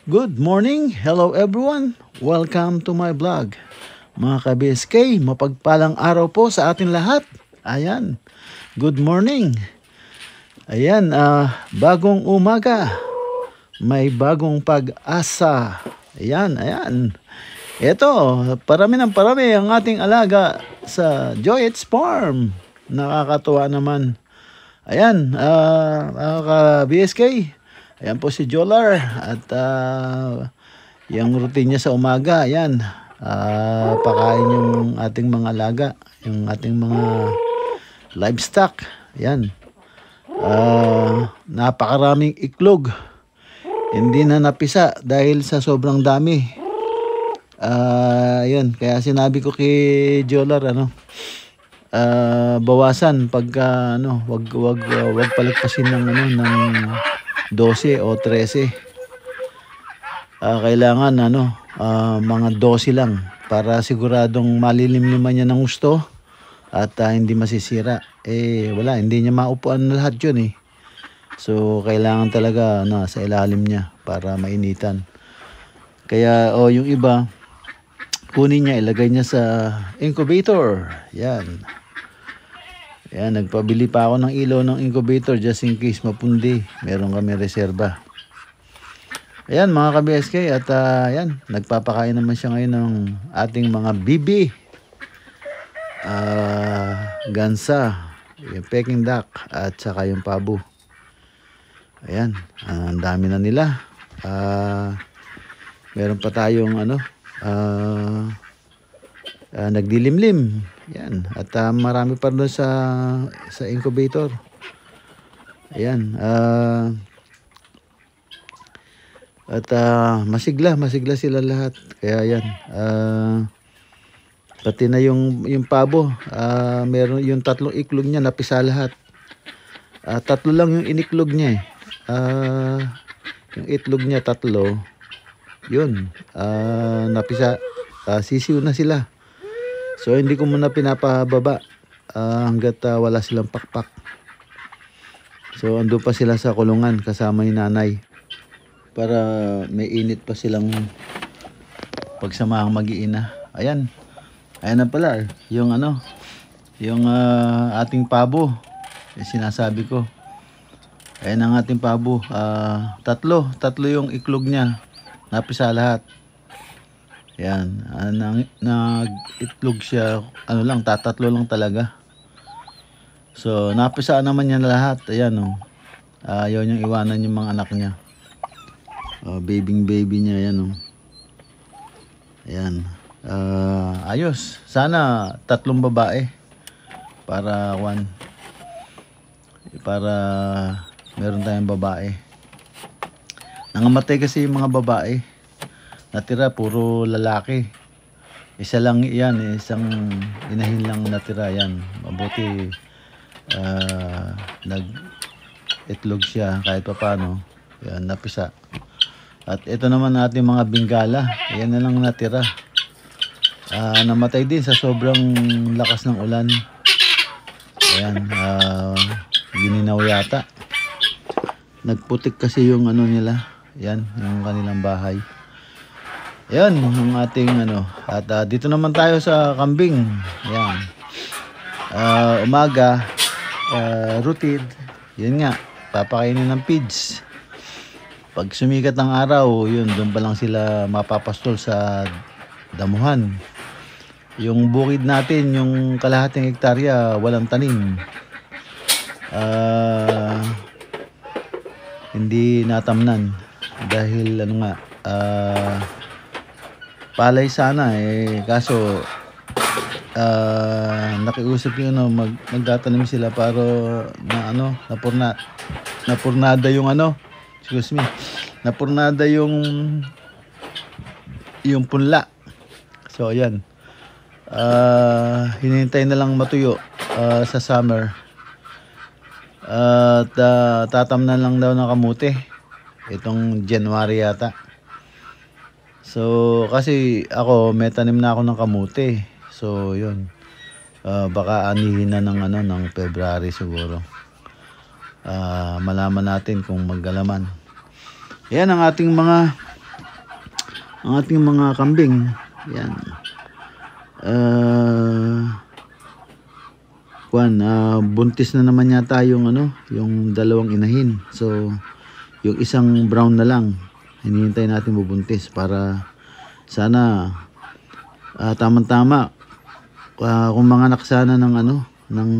Good morning! Hello everyone! Welcome to my vlog. Mga ka-BSK, mapagpalang araw po sa atin lahat. Ayan, good morning. Ayan, bagong umaga. May bagong pag-asa. Ayan, ayan. Ito, parami ng parami ang ating alaga sa Joyet's Farm. Nakakatuwa naman. Ayan, mga ka-BSK. Ayan po si Jolar at yung routine niya sa umaga, ayan, pakain yung ating mga alaga, yung ating mga livestock, ayan. Napakaraming iklog, hindi na napisa dahil sa sobrang dami. Ayan, kaya sinabi ko kay Jolar, bawasan pagka wag palagpasin ng ng 12 o 13. Kailangan mga 12 lang para siguradong malilimliman niya ng gusto at hindi masisira. Wala, hindi niya maupuan na lahat 'yun eh. So kailangan talaga sa ilalim niya para mainitan. Kaya yung iba kunin niya, ilagay niya sa incubator. Yan. Ayan, nagpabili pa ako ng ilaw ng incubator just in case mapundi. Meron kami reserba. Ayan mga ka-BSK at ayan, nagpapakain naman siya ngayon ng ating mga bibi. Gansa, yung Peking duck at saka yung pabo. Ayan, ang dami na nila. Meron pa tayong nagdilimlim. Yan, at marami pa doon sa incubator. Ayan, at masigla sila lahat. Kaya yan, pati na yung pabo, meron yung tatlong iklog niya napisa lahat. Tatlo lang yung iniklog niya yung itlog niya tatlo. Yun, napisa, sisiw na sila. So hindi ko muna pinapababa hanggat wala silang pakpak. So ando pa sila sa kulungan kasama ni nanay para may init pa silang pagsamahang mag-iina. Ayan. Ayan na pala yung yung ating pabo. Sinasabi ko. Ayan ang ating pabo. Tatlo yung iklog niya. Napisa lahat. Yan, nag-itlog siya, tatatlo lang talaga. So, napisa naman niya lahat. Ayan, ayaw niyang iwanan yung mga anak niya. Baby niya, ayan, Ayan. Ayos. Sana 3 babae. Para meron tayong babae. Nangamatay kasi yung mga babae. Natira puro lalaki. Isa lang yan, isang inahin lang natira yan. Mabuti nag-itlog siya kahit paano. Yan, napisa. At ito naman ating mga bingala. Yan na lang natira. Namatay din sa sobrang lakas ng ulan. Ayan, gininaw yata. Nagputik kasi yung ano nila. Yan, yung kanilang bahay. Ayan, yung ating ano. At dito naman tayo sa kambing. Ayan. Umaga, routine. Yan nga, papakainin ng feeds. Pag sumikat ng araw, yun, doon pa lang sila mapapastol sa damuhan. Yung bukid natin, yung kalahating hektarya, walang tanim. Hindi natamnan. Dahil ano nga, palay sana kaso nakiusap yun, magtatanim sila para na ano, napurnada yung ano, excuse me, napurnada yung punla. So ayan, hinihintay na lang matuyo sa summer. At tatamnan lang daw ng kamote itong January yata. So kasi ako may tanim na ako ng kamote. So yun, baka anihin na ng ano, ng February siguro. Malaman natin kung maggalaman. Yan ang ating mga kambing. Yan. Buntis na naman yata yung ano, yung dalawang inahin. So yung isang brown na lang hinihintay natin bubuntis para sana tamang-tama kung manganak sana ng ano, ng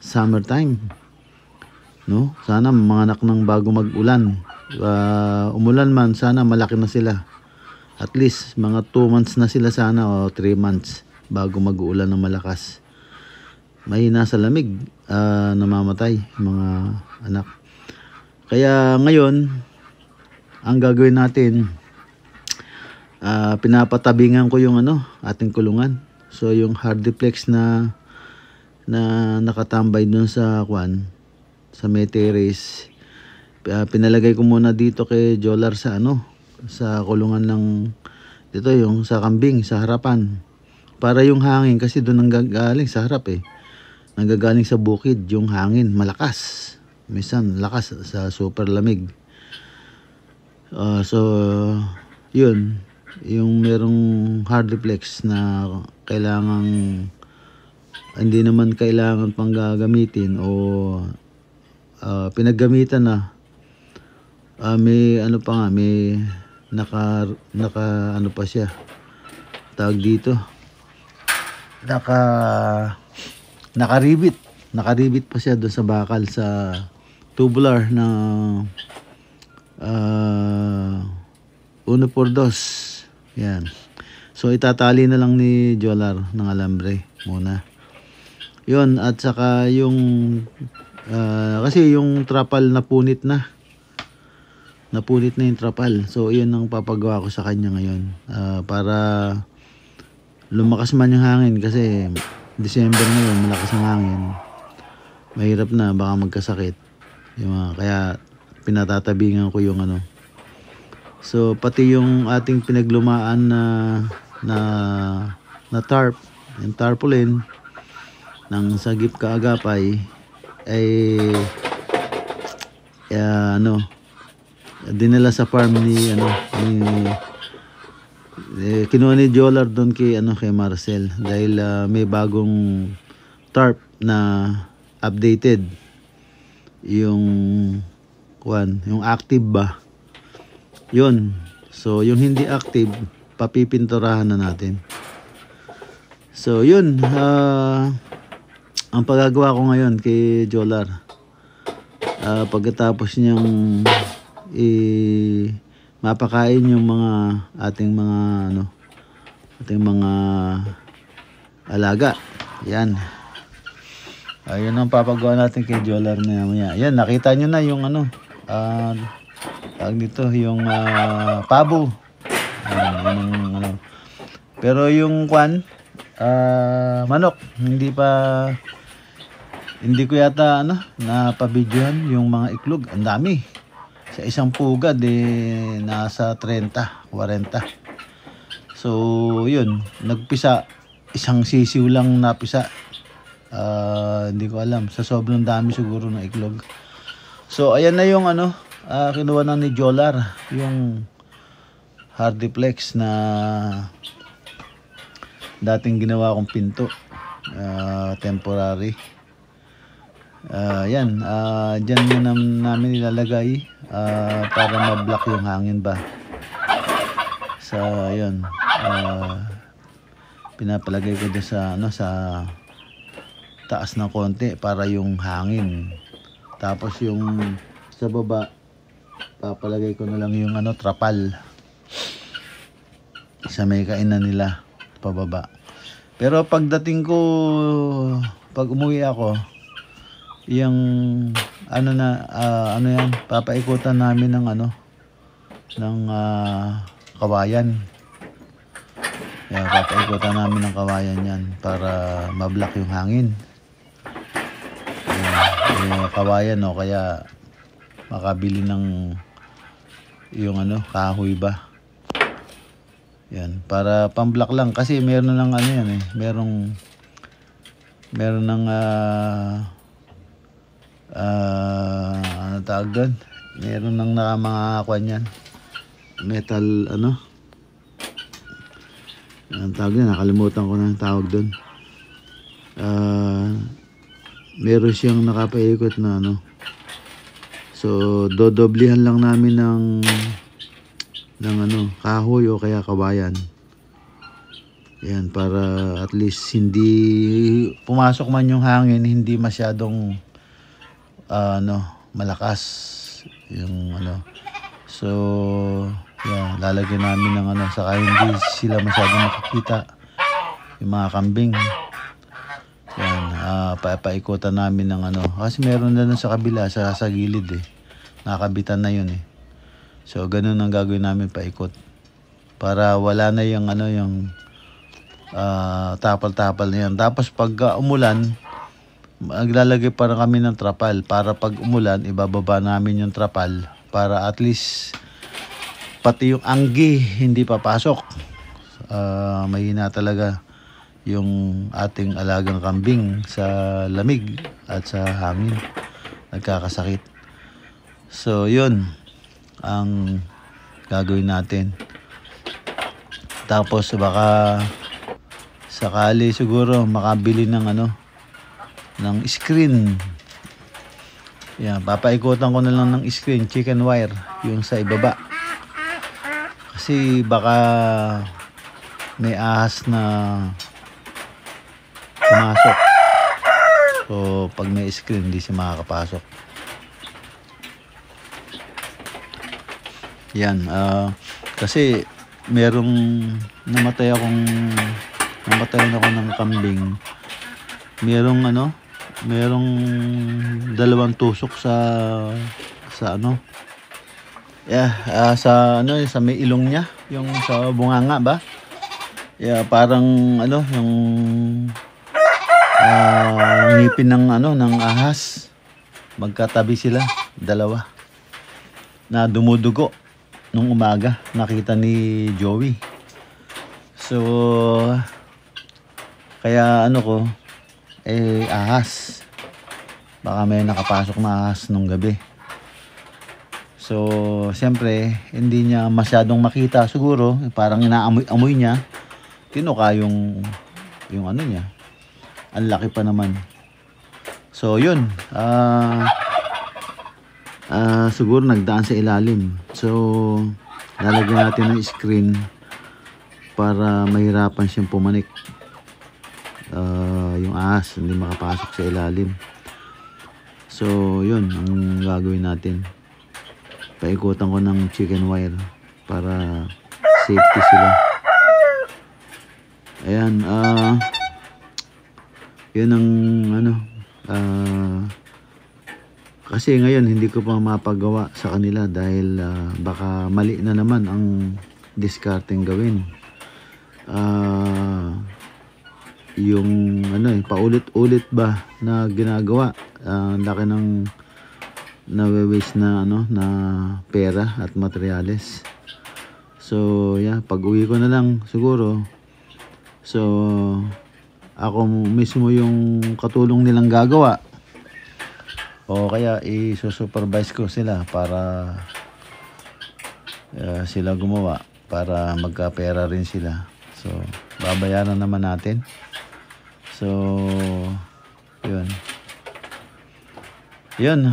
summertime, no? Sana manganak ng bago mag-ulan. Umulan man, sana malaki na sila. At least mga 2 months na sila sana o 3 months bago mag-uulan ng malakas. Mahina sa lamig, namamatay mga anak. Kaya ngayon, ang gagawin natin, pinapatabingan ko yung ano, ating kulungan. So yung hardiplex na nakatambay dun sa sa may terrace, pinalagay ko muna dito kay Jolar sa ano, sa kulungan ng dito, yung sa kambing sa harapan, para yung hangin, kasi doon nanggagaling sa harap nanggagaling sa bukid yung hangin, malakas, minsan lakas sa super lamig. So yun, yung merong hardiplex na kailangang hindi naman kailangan pang gagamitin o pinaggamitan na, may ano pa nga, may naka ano pa siya, tawag dito, nakaribit pa siya doon sa bakal, sa tubular na 1x2. Yan. So itatali na lang ni Jolar ng alambre muna. Yun, at saka yung kasi yung trapal napunit na yung trapal. So yun ang papagawa ko sa kanya ngayon, para lumakas man yung hangin, kasi December ngayon, malakas ang hangin, mahirap na, baka magkasakit yung kaya pinatatabingan ko yung ano. So pati yung ating pinaglumaan na tarp, yung tarpaulin ng Sagip Kaagapay, ay dinala sa farm ni kinuha ni Jolar doon kay Marcel, dahil may bagong tarp na updated, yung yung active ba yun. So yung hindi active, papipinturahan na natin. So yun, ang pagagawa ko ngayon kay Jolar, pagkatapos niyang mapakain yung mga ating mga alaga, yan. Ayun ang papagawa natin kay Jolar maya. Yan, nakita nyo na yung tawag dito, yung pabo. Pero yung manok, hindi ko yata napabidyohan yung mga iklog. Ang dami. Sa isang pugad nasa 30, 40. So yun, nagpisa, isang sisiw lang napisa. Hindi ko alam, sa sobrang dami siguro ng iklog. So ayan na yung kinuha na ni Jolar, yung Hardiplex na dating ginawa kong pinto, temporary. Yan, dyan na namin ilalagay para ma-block yung hangin ba. So yun, pinapalagay ko dyan sa taas ng konti para yung hangin. Tapos yung sa baba, papalagay ko na lang yung trapal sa may kainan nila pababa. Pero pagdating ko, pag umuwi ako, yung yan, papaikutan namin ng kawayan. Yan, papaikutan namin ng kawayan yan para ma-block yung hangin. Yung kawayan, kaya makabili ng yung kahoy ba. Yan, para pang-block lang kasi meron ng yan meron ng tawag doon? Meron ng mga kwan yan. Metal ang tawag doon, nakalimutan ko na ang tawag doon. Meron siyang nakapaikot na so dodoblihan lang namin ng kahoy o kaya kawayan. Yan, para at least hindi pumasok man yung hangin, hindi masyadong malakas yung So yan, lalagyan namin ng saka hindi sila masyadong makikita yung mga kambing. Yan, paikutan namin ng kasi meron na sa kabila, sa gilid nakabitan na yun So ganun ang gagawin namin, paikot para wala na yung yung tapal-tapal na yan. Tapos pag umulan, maglalagay para kami ng trapal para pag umulan, ibababa namin yung trapal para at least pati yung anggi hindi papasok. Mahina talaga yung ating alagang kambing sa lamig at sa hangin, nagkakasakit. So yun ang gagawin natin. Tapos baka sakali siguro makabili ng ng screen. Yan, papaikutan ko na lang ng screen, chicken wire, yung sa ibaba. Kasi baka may ahas na pumasok. So pag may screen, hindi siya makakapasok. Yan, kasi merong namatay ako ng kambing. Merong dalawang tusok sa sa may ilong niya, yung sa bunganga ba? Yeah, parang yung ngipin ng ahas. Magkatabi sila, dalawa. Na dumudugo nung umaga, nakita ni Joey. So kaya ahas. Baka may nakapasok na ahas nung gabi. So siyempre hindi niya masyadong makita siguro, parang inaamoy niya. Tinuka yung niya. Ang laki pa naman. So yun, siguro nagdaan sa ilalim. So lalagyan natin ng screen para mahirapan siyang pumanik. Yung ahas hindi makapasok sa ilalim. So yun ang gagawin natin. Paikutan ko ng chicken wire para safety sila. Ayan, yun ang kasi ngayon hindi ko pa mapagawa sa kanila dahil baka mali na naman ang discarding gawin. Yung paulit-ulit ba na ginagawa, laki ng nawe-waste na na pera at materyales. So yeah, pag uwi ko na lang siguro, so ako mismo yung katulong nilang gagawa, o kaya i-supervise ko sila para sila gumawa para magkapera rin sila. So babayaran naman natin. So yun. Yan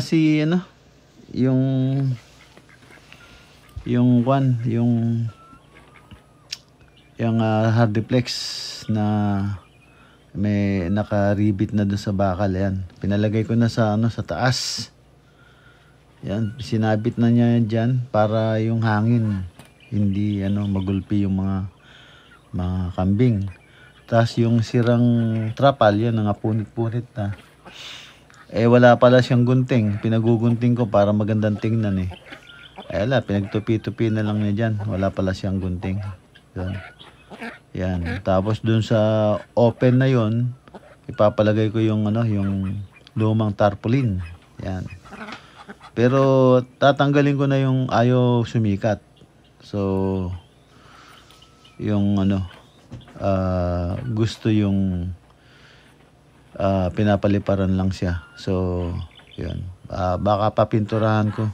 si yung hardiplex na may naka-ribbit na doon sa bakal. Yan, pinalagay ko na sa sa taas. Yan, sinabit na niya diyan para yung hangin hindi magulpi yung mga kambing. Tapos yung sirang trapal, yan punit-punit na. Wala pala siyang gunting. Pinagugunting ko para magandang tingnan wala, pinagtupi-tupi na lang niya dyan. Wala pala siyang gunting. Yan. Tapos dun sa open na yon, ipapalagay ko yung yung lumang tarpaulin. Yan. Pero tatanggalin ko na yung ayaw sumikat. So yung gusto yung pinapaliparan lang siya. So yun. Baka papinturahan ko.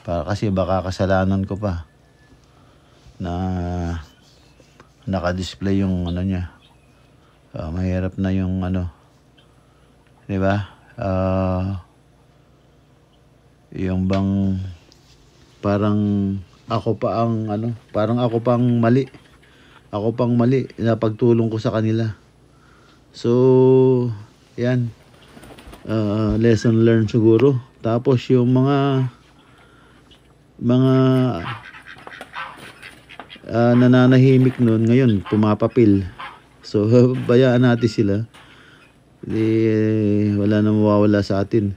Kasi baka kasalanan ko pa na naka-display yung niya. Mahirap na yung di ba? Yung bang parang ako pa ang parang ako pang mali. Ako pang mali na pagtulong ko sa kanila. So yan. Lesson learned siguro. Tapos yung mga nananahimik noon, ngayon pumapapil. So bayaan natin sila. Wala na mawawala sa atin.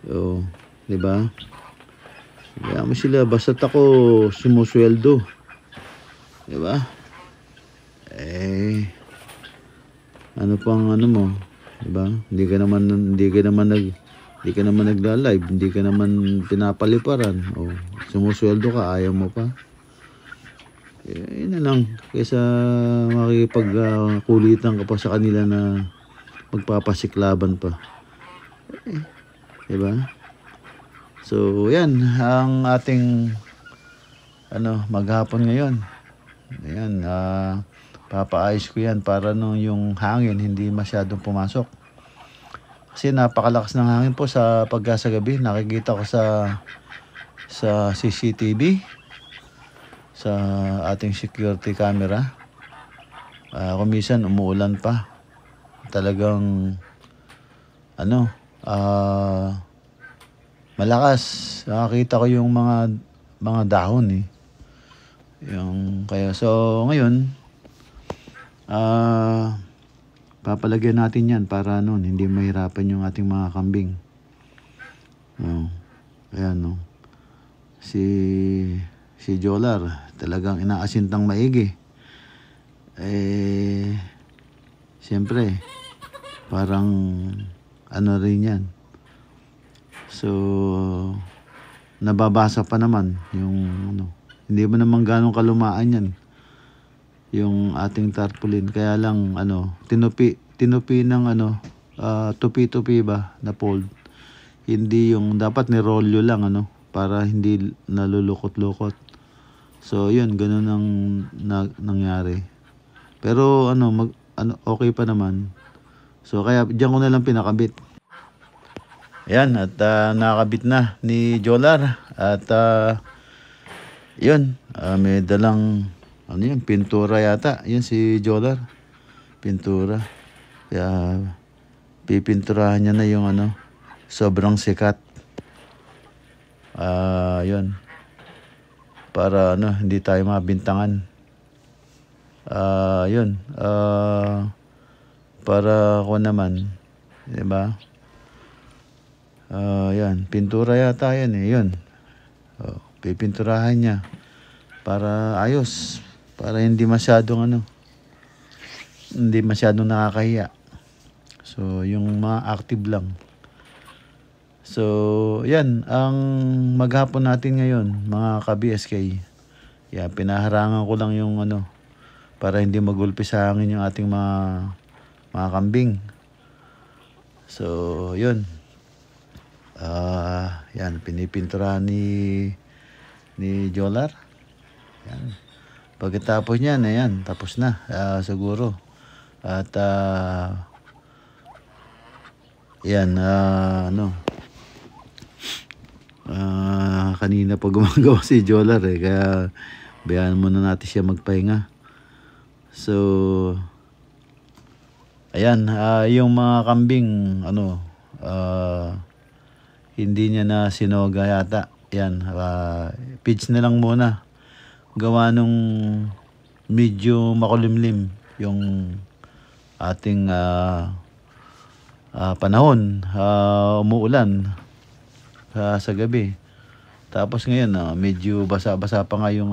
So, di ba? Bayaan mo sila, basta't ako sumusweldo. Di ba? Ano pang mo? Di ba? Hindi ka naman nagla-live, hindi ka naman pinapaliparan. Sumusweldo ka, ayaw mo pa. Yun na lang. Kaysa makikipagkulitan ka pa sa kanila na magpapasiklaban pa. Diba? So, yan. Ang ating maghapon ngayon. Ayan. Papaayos ko yan para yung hangin hindi masyadong pumasok. Kasi napakalakas ng hangin po sa gabi. Nakikita ko sa CCTV, sa ating security camera. Kung minsan umuulan pa. Talagang malakas. Nakikita ko yung mga dahon so ngayon papalagyan natin yan para hindi mahirapan yung ating mga kambing. Ayan si Jolar talagang inaasintang maigi. Siyempre parang rin yan. So nababasa pa naman yung hindi mo naman ganong kalumaan yan yung ating tarpaulin, kaya lang tinupi ng tupi-tupi ba na fold, hindi yung dapat ni rolyo lang para hindi nalulukot-lukot. So yun, ganun ang nangyari, pero okay pa naman. So kaya diyan ko na lang pinakabit. Ayan, at nakakabit na ni Jolar at yun, may dalang pintura yata. Yan si Jolar. Pintura. Kaya pipinturahan niya na yung sobrang sikat. Yun. Para hindi tayo mabintangan. Yun. Para ako naman. Diba? Yan. Pintura yata yan Yun. Pipinturahan niya. Para ayos. Para hindi masyadong nakakahiya. So yung mga active lang. So, yan ang maghapon natin ngayon, mga ka-BSK. Yan, pinaharangan ko lang yung para hindi magulpi sa hangin yung ating mga kambing. So, yun. Yan, pinipinturahan ni Jolar. Yan. Pagkatapos niyan, ayan, tapos na siguro. At yan, kanina pa gumagawa si Jolar kaya bayaan muna natin siya magpahinga. So, ayan, yung mga kambing, hindi niya na sinoga yata. Yan, feeds na lang muna. Gawa nung medyo makulimlim yung ating panahon. Umuulan sa gabi. Tapos ngayon, medyo basa-basa pa nga yung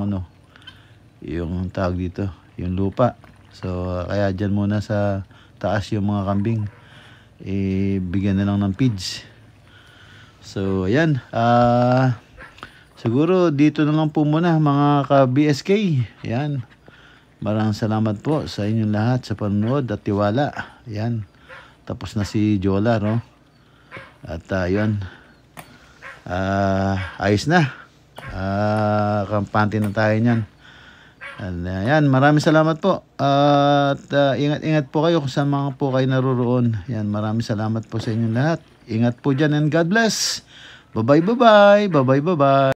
yung tawag dito, yung lupa. So, kaya dyan muna sa taas yung mga kambing. Bigyan na lang ng feeds. So, ayan. Siguro dito na lang po muna mga ka-BSK. Ayan. Maraming salamat po sa inyong lahat sa panonood at tiwala. Ayan. Tapos na si Jolar, no? At yun. Ayos na. Kampante na tayo niyan. Ayan, maraming salamat po. At ingat-ingat po kayo kung saan mga po kayo naroon. Ayan, maraming salamat po sa inyong lahat. Ingat po dyan and God bless. Bye-bye, bye-bye. Bye-bye, bye-bye.